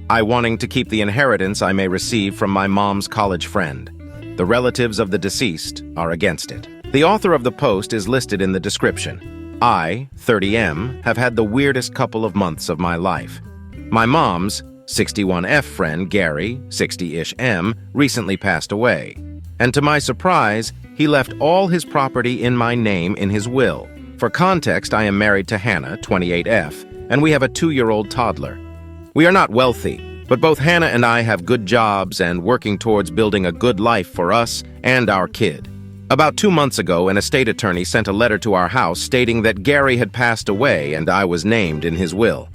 I wanting to keep the inheritance I may receive from my mom's college friend. The relatives of the deceased are against it. The author of the post is listed in the description. I, 30M, have had the weirdest couple of months of my life. My mom's 61F friend, Gary, 60-ish M, recently passed away. And to my surprise, he left all his property in my name in his will. For context, I am married to Hannah, 28F, and we have a 2-year-old toddler. We are not wealthy, but both Hannah and I have good jobs and working towards building a good life for us and our kid. About 2 months ago, an estate attorney sent a letter to our house stating that Gary had passed away and I was named in his will.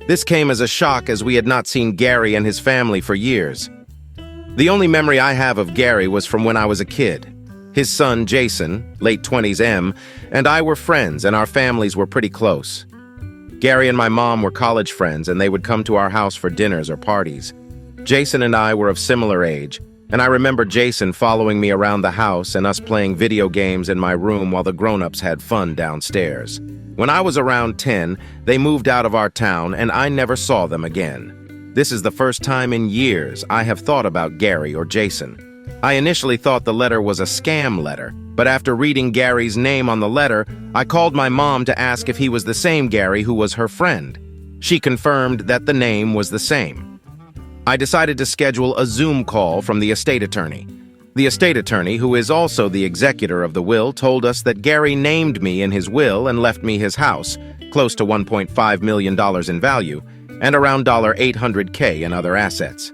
This came as a shock as we had not seen Gary and his family for years. The only memory I have of Gary was from when I was a kid. His son, Jason, late 20s M, and I were friends and our families were pretty close. Gary and my mom were college friends and they would come to our house for dinners or parties. Jason and I were of similar age, and I remember Jason following me around the house and us playing video games in my room while the grown-ups had fun downstairs. When I was around 10, they moved out of our town and I never saw them again. This is the first time in years I have thought about Gary or Jason. I initially thought the letter was a scam letter, but after reading Gary's name on the letter, I called my mom to ask if he was the same Gary who was her friend. She confirmed that the name was the same. I decided to schedule a Zoom call from the estate attorney. The estate attorney, who is also the executor of the will, told us that Gary named me in his will and left me his house, close to $1.5 million in value, and around $800K in other assets.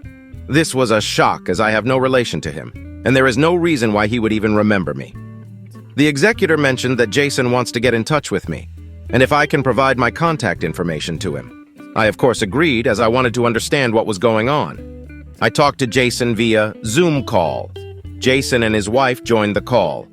This was a shock as I have no relation to him, and there is no reason why he would even remember me. The executor mentioned that Jason wants to get in touch with me, and if I can provide my contact information to him. I of course agreed as I wanted to understand what was going on. I talked to Jason via Zoom call. Jason and his wife joined the call.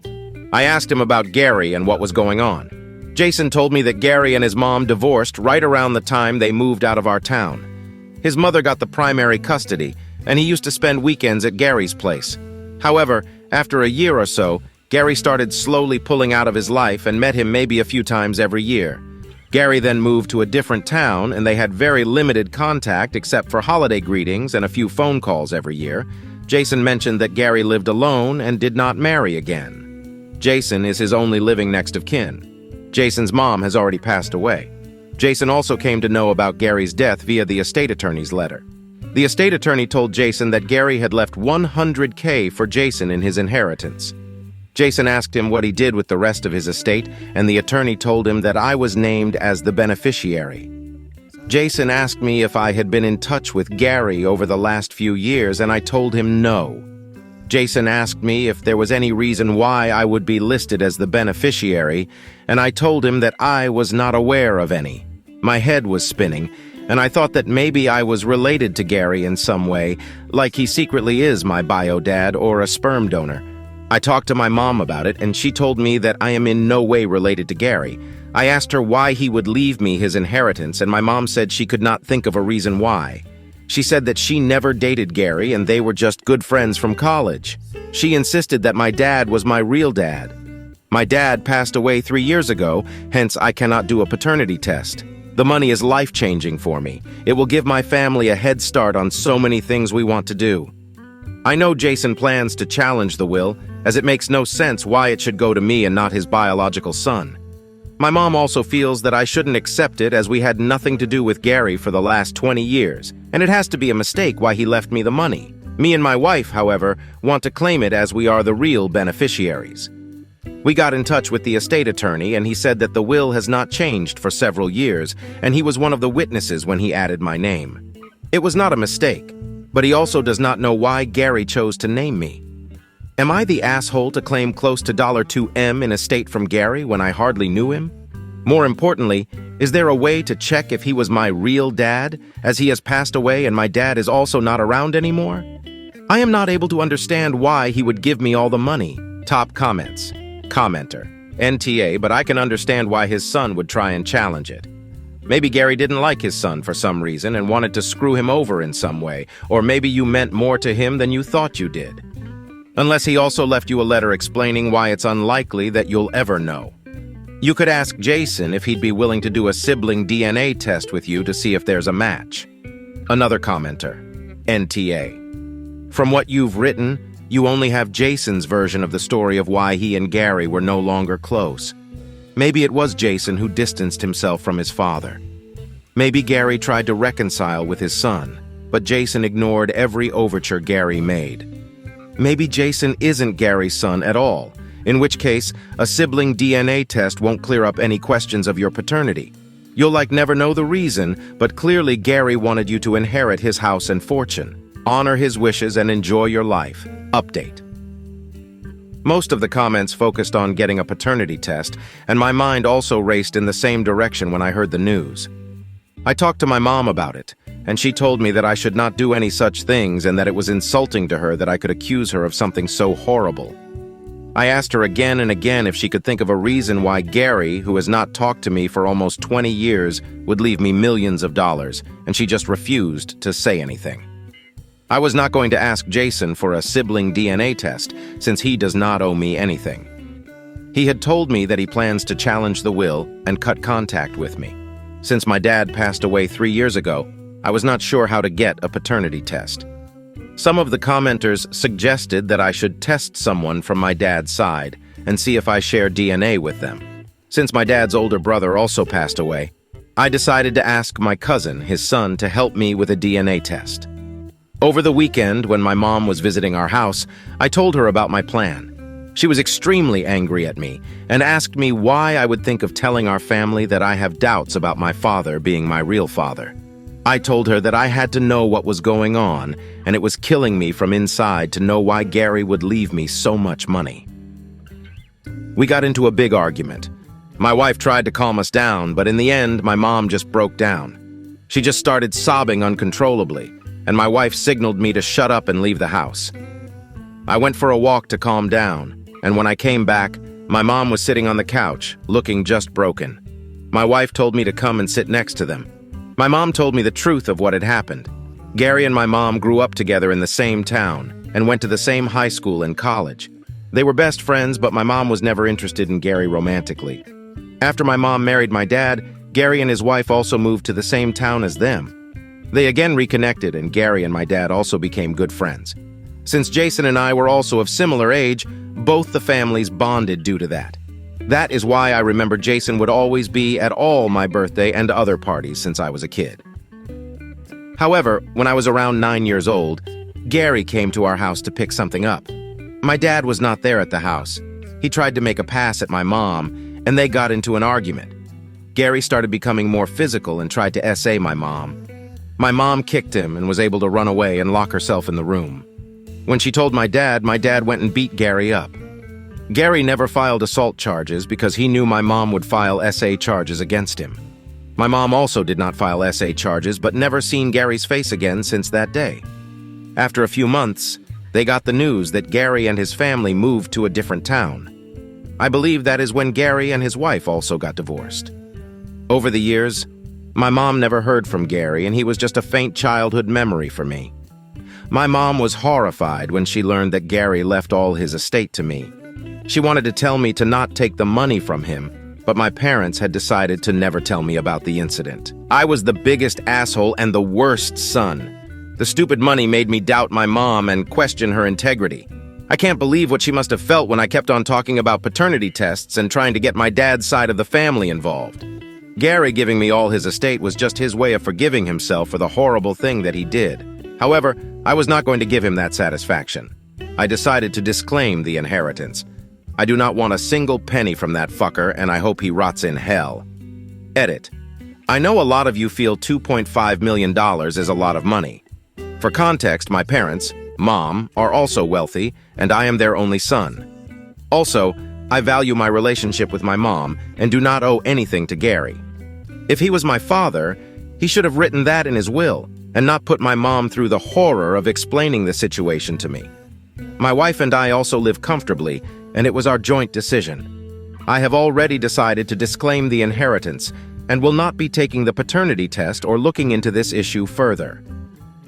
I asked him about Gary and what was going on. Jason told me that Gary and his mom divorced right around the time they moved out of our town. His mother got the primary custody, and he used to spend weekends at Gary's place. However, after a year or so, Gary started slowly pulling out of his life and met him maybe a few times every year. Gary then moved to a different town, and they had very limited contact except for holiday greetings and a few phone calls every year. Jason mentioned that Gary lived alone and did not marry again. Jason is his only living next of kin. Jason's mom has already passed away. Jason also came to know about Gary's death via the estate attorney's letter. The estate attorney told Jason that Gary had left $100K for Jason in his inheritance. Jason asked him what he did with the rest of his estate, and the attorney told him that I was named as the beneficiary. Jason asked me if I had been in touch with Gary over the last few years, and I told him no. Jason asked me if there was any reason why I would be listed as the beneficiary, and I told him that I was not aware of any. My head was spinning, and I thought that maybe I was related to Gary in some way, like he secretly is my bio dad or a sperm donor. I talked to my mom about it, and she told me that I am in no way related to Gary. I asked her why he would leave me his inheritance, and my mom said she could not think of a reason why. She said that she never dated Gary and they were just good friends from college. She insisted that my dad was my real dad. My dad passed away 3 years ago, hence I cannot do a paternity test. The money is life-changing for me. It will give my family a head start on so many things we want to do. I know Jason plans to challenge the will, as it makes no sense why it should go to me and not his biological son. My mom also feels that I shouldn't accept it as we had nothing to do with Gary for the last 20 years, and it has to be a mistake why he left me the money. Me and my wife, however, want to claim it as we are the real beneficiaries. We got in touch with the estate attorney, and he said that the will has not changed for several years, and he was one of the witnesses when he added my name. It was not a mistake, but he also does not know why Gary chose to name me. Am I the asshole to claim close to $2M in estate from Gary when I hardly knew him? More importantly, is there a way to check if he was my real dad, as he has passed away and my dad is also not around anymore? I am not able to understand why he would give me all the money. Top comments. Commenter. NTA, but I can understand why his son would try and challenge it. Maybe Gary didn't like his son for some reason and wanted to screw him over in some way, or maybe you meant more to him than you thought you did. Unless he also left you a letter explaining why it's unlikely that you'll ever know. You could ask Jason if he'd be willing to do a sibling DNA test with you to see if there's a match. Another commenter, NTA. From what you've written, you only have Jason's version of the story of why he and Gary were no longer close. Maybe it was Jason who distanced himself from his father. Maybe Gary tried to reconcile with his son, but Jason ignored every overture Gary made. Maybe Jason isn't Gary's son at all, in which case a sibling DNA test won't clear up any questions of your paternity. You'll never know the reason, but clearly Gary wanted you to inherit his house and fortune. Honor his wishes and enjoy your life. Update. Most of the comments focused on getting a paternity test, and my mind also raced in the same direction when I heard the news. I talked to my mom about it, and she told me that I should not do any such things and that it was insulting to her that I could accuse her of something so horrible. I asked her again and again if she could think of a reason why Gary, who has not talked to me for almost 20 years, would leave me millions of dollars, and she just refused to say anything. I was not going to ask Jason for a sibling DNA test, since he does not owe me anything. He had told me that he plans to challenge the will and cut contact with me. Since my dad passed away 3 years ago, I was not sure how to get a paternity test. Some of the commenters suggested that I should test someone from my dad's side and see if I share DNA with them. Since my dad's older brother also passed away, I decided to ask my cousin, his son, to help me with a DNA test. Over the weekend, when my mom was visiting our house, I told her about my plan. She was extremely angry at me and asked me why I would think of telling our family that I have doubts about my father being my real father. I told her that I had to know what was going on, and it was killing me from inside to know why Gary would leave me so much money. We got into a big argument. My wife tried to calm us down, but in the end, my mom just broke down. She just started sobbing uncontrollably, and my wife signaled me to shut up and leave the house. I went for a walk to calm down, and when I came back, my mom was sitting on the couch, looking just broken. My wife told me to come and sit next to them. My mom told me the truth of what had happened. Gary and my mom grew up together in the same town and went to the same high school and college. They were best friends, but my mom was never interested in Gary romantically. After my mom married my dad, Gary and his wife also moved to the same town as them. They again reconnected, and Gary and my dad also became good friends. Since Jason and I were also of similar age, both the families bonded due to that. That is why I remember Jason would always be at all my birthday and other parties since I was a kid. However, when I was around 9 years old, Gary came to our house to pick something up. My dad was not there at the house. He tried to make a pass at my mom, and they got into an argument. Gary started becoming more physical and tried to SA my mom. My mom kicked him and was able to run away and lock herself in the room. When she told my dad went and beat Gary up. Gary never filed assault charges because he knew my mom would file SA charges against him. My mom also did not file SA charges but never seen Gary's face again since that day. After a few months, they got the news that Gary and his family moved to a different town. I believe that is when Gary and his wife also got divorced. Over the years, my mom never heard from Gary, and he was just a faint childhood memory for me. My mom was horrified when she learned that Gary left all his estate to me. She wanted to tell me to not take the money from him, but my parents had decided to never tell me about the incident. I was the biggest asshole and the worst son. The stupid money made me doubt my mom and question her integrity. I can't believe what she must have felt when I kept on talking about paternity tests and trying to get my dad's side of the family involved. Gary giving me all his estate was just his way of forgiving himself for the horrible thing that he did. However, I was not going to give him that satisfaction. I decided to disclaim the inheritance. I do not want a single penny from that fucker, and I hope he rots in hell. Edit. I know a lot of you feel $2.5 million is a lot of money. For context, my parents, Mom, are also wealthy, and I am their only son. Also, I value my relationship with my mom and do not owe anything to Gary. If he was my father, he should have written that in his will and not put my mom through the horror of explaining the situation to me. My wife and I also live comfortably, and it was our joint decision. I have already decided to disclaim the inheritance and will not be taking the paternity test or looking into this issue further.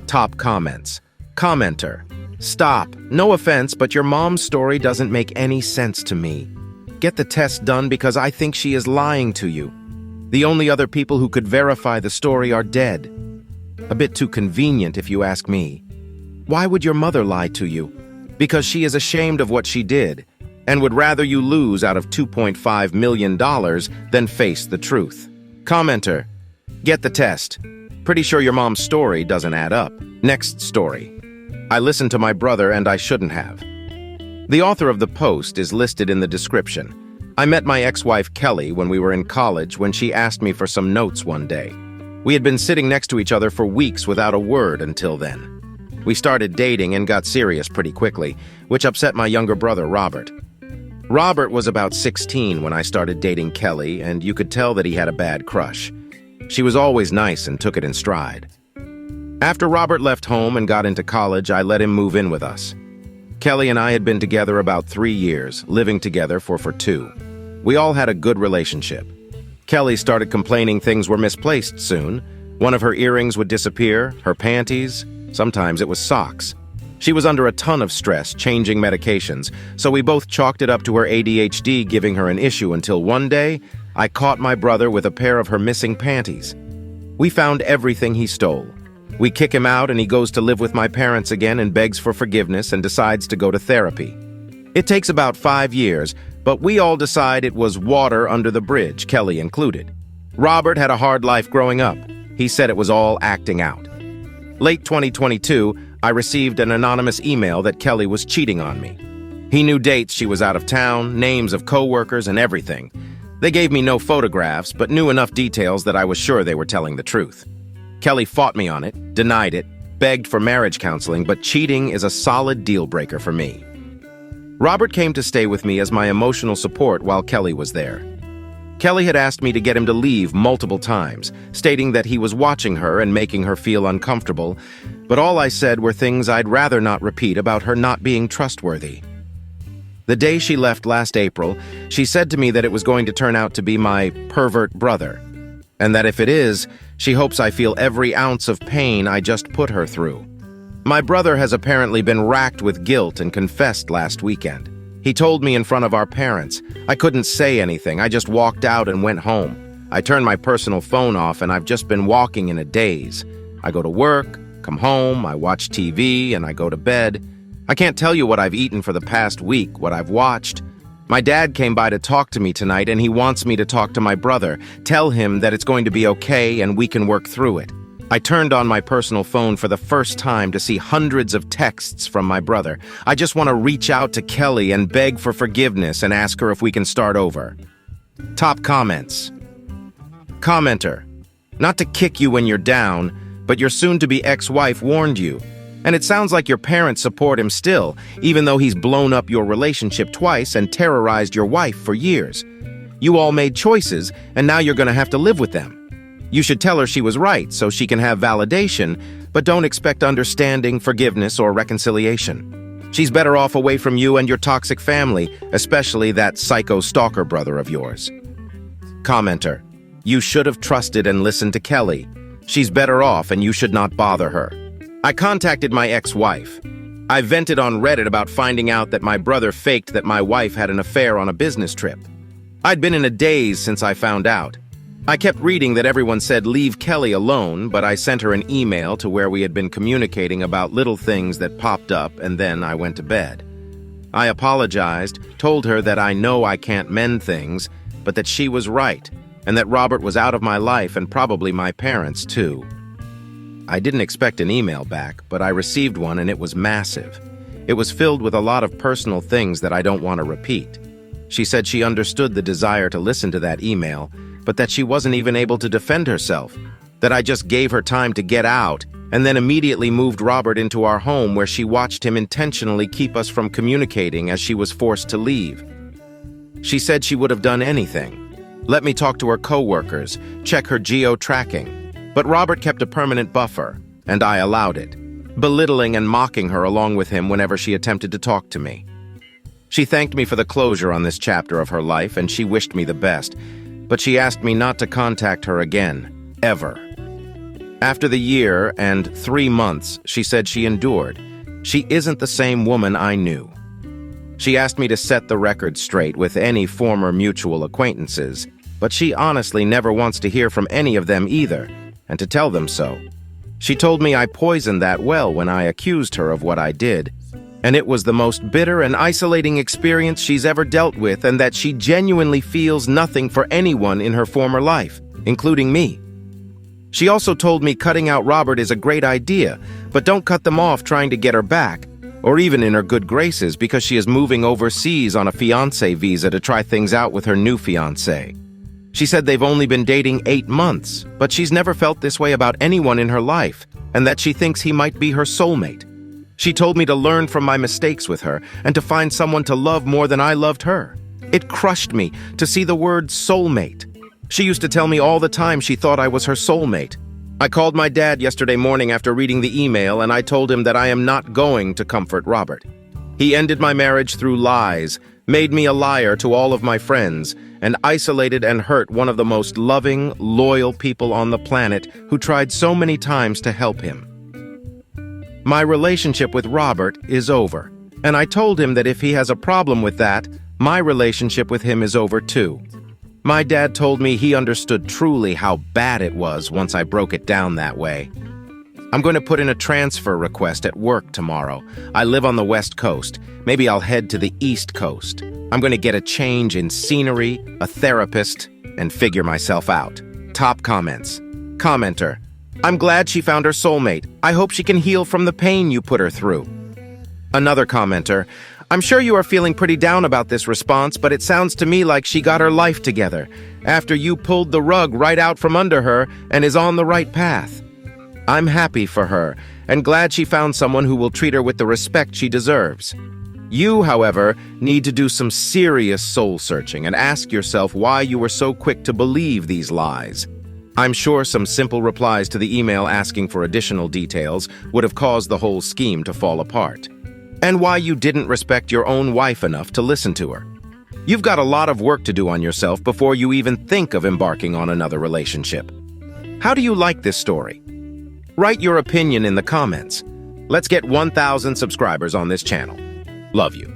Top comments. Commenter. Stop. No offense, but your mom's story doesn't make any sense to me. Get the test done because I think she is lying to you. The only other people who could verify the story are dead. A bit too convenient if you ask me. Why would your mother lie to you? Because she is ashamed of what she did and would rather you lose out of $2.5 million than face the truth. Commenter, get the test. Pretty sure your mom's story doesn't add up. Next story. I listened to my brother and I shouldn't have. The author of the post is listed in the description. I met my ex-wife Kelly when we were in college when she asked me for some notes one day. We had been sitting next to each other for weeks without a word until then. We started dating and got serious pretty quickly, which upset my younger brother, Robert. Robert was about 16 when I started dating Kelly, and you could tell that he had a bad crush. She was always nice and took it in stride. After Robert left home and got into college, I let him move in with us. Kelly and I had been together about 3 years, living together for 2. We all had a good relationship. Kelly started complaining things were misplaced soon. One of her earrings would disappear, her panties, sometimes it was socks. She was under a ton of stress, changing medications, so we both chalked it up to her ADHD giving her an issue until one day, I caught my brother with a pair of her missing panties. We found everything he stole. We kick him out and he goes to live with my parents again and begs for forgiveness and decides to go to therapy. It takes about 5 years, but we all decide it was water under the bridge, Kelly included. Robert had a hard life growing up. He said it was all acting out. Late 2022, I received an anonymous email that Kelly was cheating on me. He knew dates she was out of town, names of coworkers, and everything. They gave me no photographs, but knew enough details that I was sure they were telling the truth. Kelly fought me on it, denied it, begged for marriage counseling, but cheating is a solid deal breaker for me. Robert came to stay with me as my emotional support while Kelly was there. Kelly had asked me to get him to leave multiple times, stating that he was watching her and making her feel uncomfortable, but all I said were things I'd rather not repeat about her not being trustworthy. The day she left last April, she said to me that it was going to turn out to be my pervert brother, and that if it is, she hopes I feel every ounce of pain I just put her through. My brother has apparently been racked with guilt and confessed last weekend. He told me in front of our parents. I couldn't say anything. I just walked out and went home. I turned my personal phone off and I've just been walking in a daze. I go to work, come home, I watch TV, and I go to bed. I can't tell you what I've eaten for the past week, what I've watched. My dad came by to talk to me tonight and he wants me to talk to my brother, tell him that it's going to be okay and we can work through it. I turned on my personal phone for the first time to see hundreds of texts from my brother. I just want to reach out to Kelly and beg for forgiveness and ask her if we can start over. Top comments. Commenter, not to kick you when you're down, but your soon-to-be ex-wife warned you. And it sounds like your parents support him still, even though he's blown up your relationship twice and terrorized your wife for years. You all made choices, and now you're going to have to live with them. You should tell her she was right so she can have validation, but don't expect understanding, forgiveness, or reconciliation. She's better off away from you and your toxic family, especially that psycho stalker brother of yours. Commenter, you should have trusted and listened to Kelly. She's better off and you should not bother her. I contacted my ex-wife. I vented on Reddit about finding out that my brother faked that my wife had an affair on a business trip. I'd been in a daze since I found out. I kept reading that everyone said leave Kelly alone, but I sent her an email to where we had been communicating about little things that popped up, and then I went to bed. I apologized, told her that I know I can't mend things, but that she was right, and that Robert was out of my life and probably my parents too. I didn't expect an email back, but I received one and it was massive. It was filled with a lot of personal things that I don't want to repeat. She said she understood the desire to listen to that email, but that she wasn't even able to defend herself, that I just gave her time to get out, and then immediately moved Robert into our home where she watched him intentionally keep us from communicating as she was forced to leave. She said she would have done anything. Let me talk to her coworkers, check her geo-tracking. But Robert kept a permanent buffer, and I allowed it, belittling and mocking her along with him whenever she attempted to talk to me. She thanked me for the closure on this chapter of her life, and she wished me the best, but she asked me not to contact her again, ever. After the year and 3 months, she said she endured. She isn't the same woman I knew. She asked me to set the record straight with any former mutual acquaintances, but she honestly never wants to hear from any of them either, and to tell them so. She told me I poisoned that well when I accused her of what I did, and it was the most bitter and isolating experience she's ever dealt with, and that she genuinely feels nothing for anyone in her former life, including me. She also told me cutting out Robert is a great idea, but don't cut them off trying to get her back, or even in her good graces, because she is moving overseas on a fiancé visa to try things out with her new fiancé. She said they've only been dating 8 months, but she's never felt this way about anyone in her life, and that she thinks he might be her soulmate. She told me to learn from my mistakes with her and to find someone to love more than I loved her. It crushed me to see the word soulmate. She used to tell me all the time she thought I was her soulmate. I called my dad yesterday morning after reading the email, and I told him that I am not going to comfort Robert. He ended my marriage through lies, made me a liar to all of my friends, and isolated and hurt one of the most loving, loyal people on the planet who tried so many times to help him. My relationship with Robert is over, and I told him that if he has a problem with that, my relationship with him is over too. My dad told me he understood truly how bad it was once I broke it down that way. I'm going to put in a transfer request at work tomorrow. I live on the West Coast. Maybe I'll head to the East Coast. I'm going to get a change in scenery, a therapist, and figure myself out. Top comments. Commenter: I'm glad she found her soulmate. I hope she can heal from the pain you put her through. Another commenter: I'm sure you are feeling pretty down about this response, but it sounds to me like she got her life together after you pulled the rug right out from under her and is on the right path. I'm happy for her and glad she found someone who will treat her with the respect she deserves. You, however, need to do some serious soul-searching and ask yourself why you were so quick to believe these lies. I'm sure some simple replies to the email asking for additional details would have caused the whole scheme to fall apart. And why you didn't respect your own wife enough to listen to her. You've got a lot of work to do on yourself before you even think of embarking on another relationship. How do you like this story? Write your opinion in the comments. Let's get 1,000 subscribers on this channel. Love you.